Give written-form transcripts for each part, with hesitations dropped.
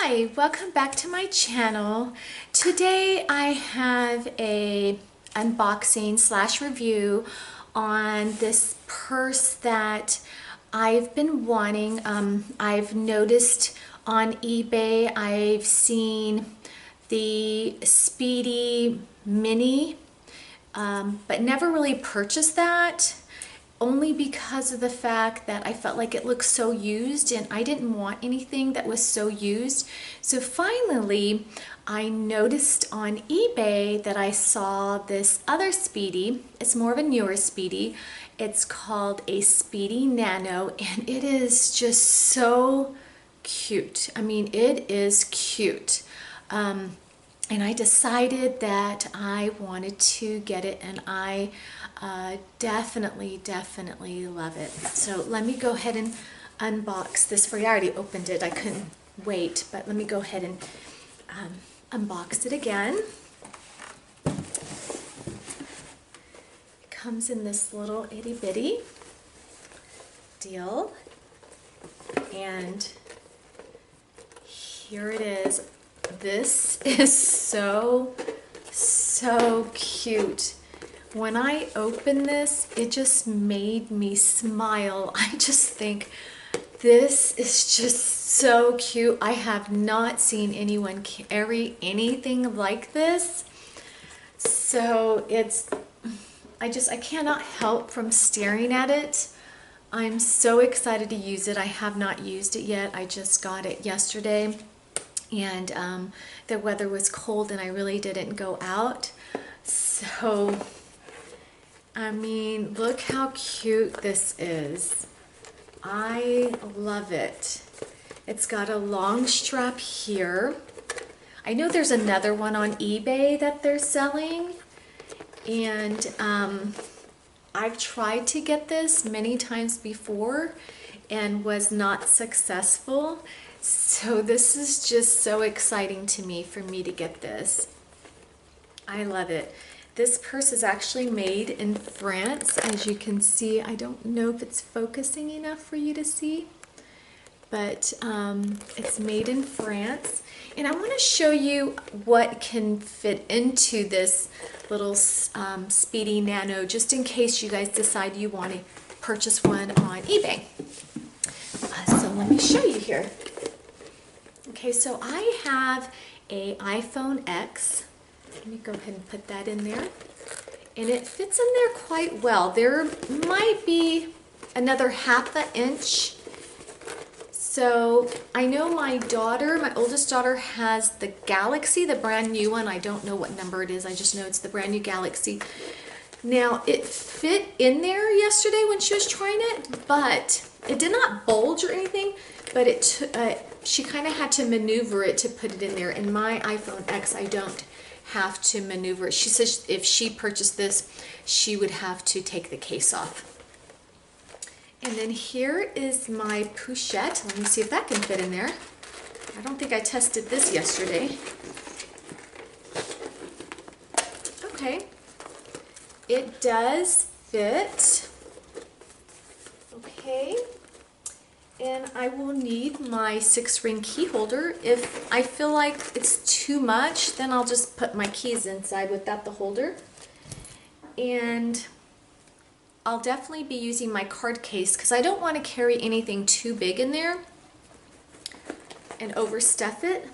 Hi, welcome back to my channel. Today I have a unboxing slash review on this purse that I've been wanting. I've noticed on eBay, I've seen the Speedy Mini, but never really purchased that. Only because of the fact that I felt like it looked so used and I didn't want anything that was so used. So finally, I noticed on eBay that I saw this other Speedy. It's more of a newer Speedy. It's called a Speedy Nano and it is just so cute. I mean, it is cute. And I decided that I wanted to get it, and I definitely love it. So let me go ahead and unbox this for you. I already opened it. I couldn't wait, but let me go ahead and unbox it again. It comes in this little itty bitty deal, and here it is. This is so cute. When I opened this, it just made me smile. I just think this is just so cute. I have not seen anyone carry anything like this. So I cannot help from staring at it. I'm so excited to use it. I have not used it yet. I just got it yesterday. And the weather was cold and I really didn't go out. So, I mean, look how cute this is. I love it. It's got a long strap here. I know there's another one on eBay that they're selling. And I've tried to get this many times before and was not successful. So this is just so exciting to me for me to get this. I love it. This purse is actually made in France, as you can see. I don't know if it's focusing enough for you to see, but it's made in France. And I want to show you what can fit into this little Speedy Nano, just in case you guys decide you want to purchase one on eBay. So let me show you here. Okay, so I have a iPhone X. Let me go ahead and put that in there. And it fits in there quite well. There might be another ½ inch. So I know my daughter, my oldest daughter, has the Galaxy, the brand new one. I don't know what number it is. I just know it's the brand new Galaxy. Now, it fit in there yesterday when she was trying it, but it did not bulge or anything, but she kind of had to maneuver it to put it in there. In my iPhone X, I don't have to maneuver it. She says if she purchased this, she would have to take the case off. And then here is my pochette. Let me see if that can fit in there. I don't think I tested this yesterday. Okay. It does fit. Okay. And I will need my 6-ring key holder. If I feel like it's too much, then I'll just put my keys inside without the holder. And I'll definitely be using my card case because I don't want to carry anything too big in there and overstuff it.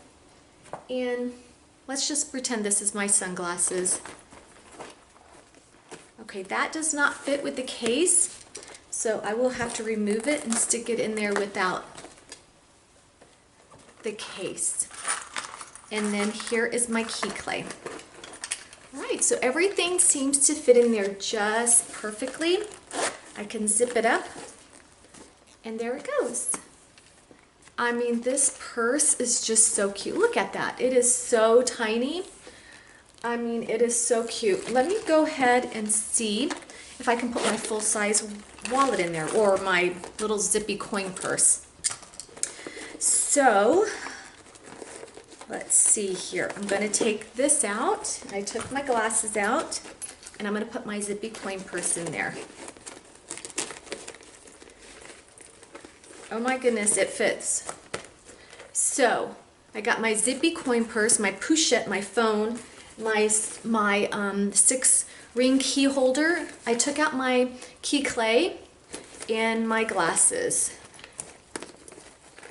And let's just pretend this is my sunglasses. Okay, that does not fit with the case. So I will have to remove it and stick it in there without the case. And then here is my key clay. All right, so everything seems to fit in there just perfectly. I can zip it up and there it goes. I mean, this purse is just so cute. Look at that. It is so tiny. I mean, it is so cute. Let me go ahead and see if I can put my full-size wallet in there or my little zippy coin purse. So let's see here. I'm going to take this out. I took my glasses out and I'm going to put my zippy coin purse in there. Oh my goodness, it fits. So I got my zippy coin purse, my pochette, my phone, my 6-ring key holder. I took out my key clay and my glasses.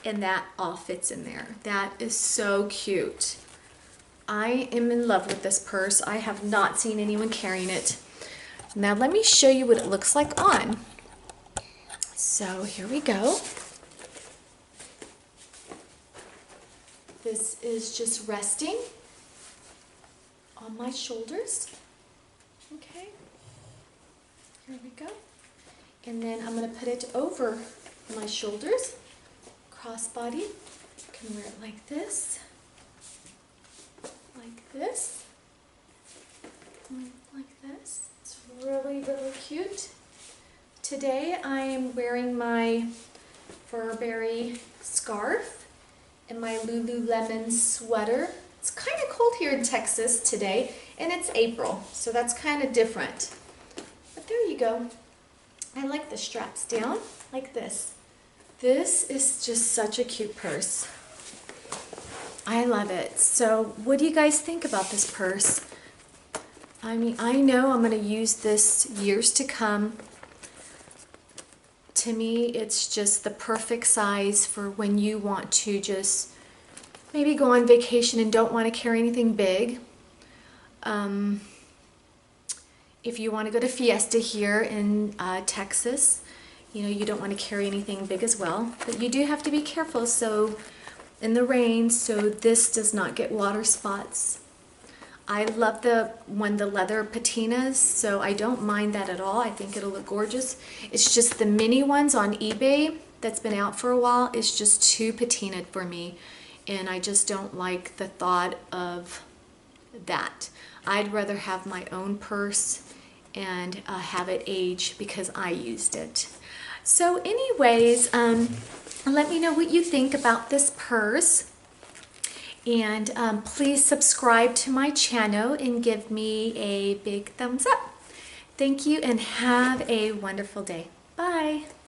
And that all fits in there. That is so cute. I am in love with this purse. I have not seen anyone carrying it. Now let me show you what it looks like on. So here we go. This is just resting on my shoulders. Okay, here we go. And then I'm going to put it over my shoulders, crossbody. You can wear it like this, like this, like this. It's really, really cute. Today I am wearing my Burberry scarf and my Lululemon sweater. It's kind of cold here in Texas today, and it's April, so that's kind of different. But there you go. I like the straps down like this. This is just such a cute purse. I love it. So what do you guys think about this purse? I mean, I know I'm going to use this years to come. To me, it's just the perfect size for when you want to just maybe go on vacation and don't want to carry anything big. If you want to go to Fiesta here in Texas, you know, you don't want to carry anything big as well. But you do have to be careful so in the rain so this does not get water spots. I love the leather patinas, so I don't mind that at all. I think it'll look gorgeous. It's just the mini ones on eBay that's been out for a while is just too patinaed for me, and I just don't like the thought of that. I'd rather have my own purse and have it age because I used it. So anyways, let me know what you think about this purse. And please subscribe to my channel and give me a big thumbs up. Thank you and have a wonderful day. Bye.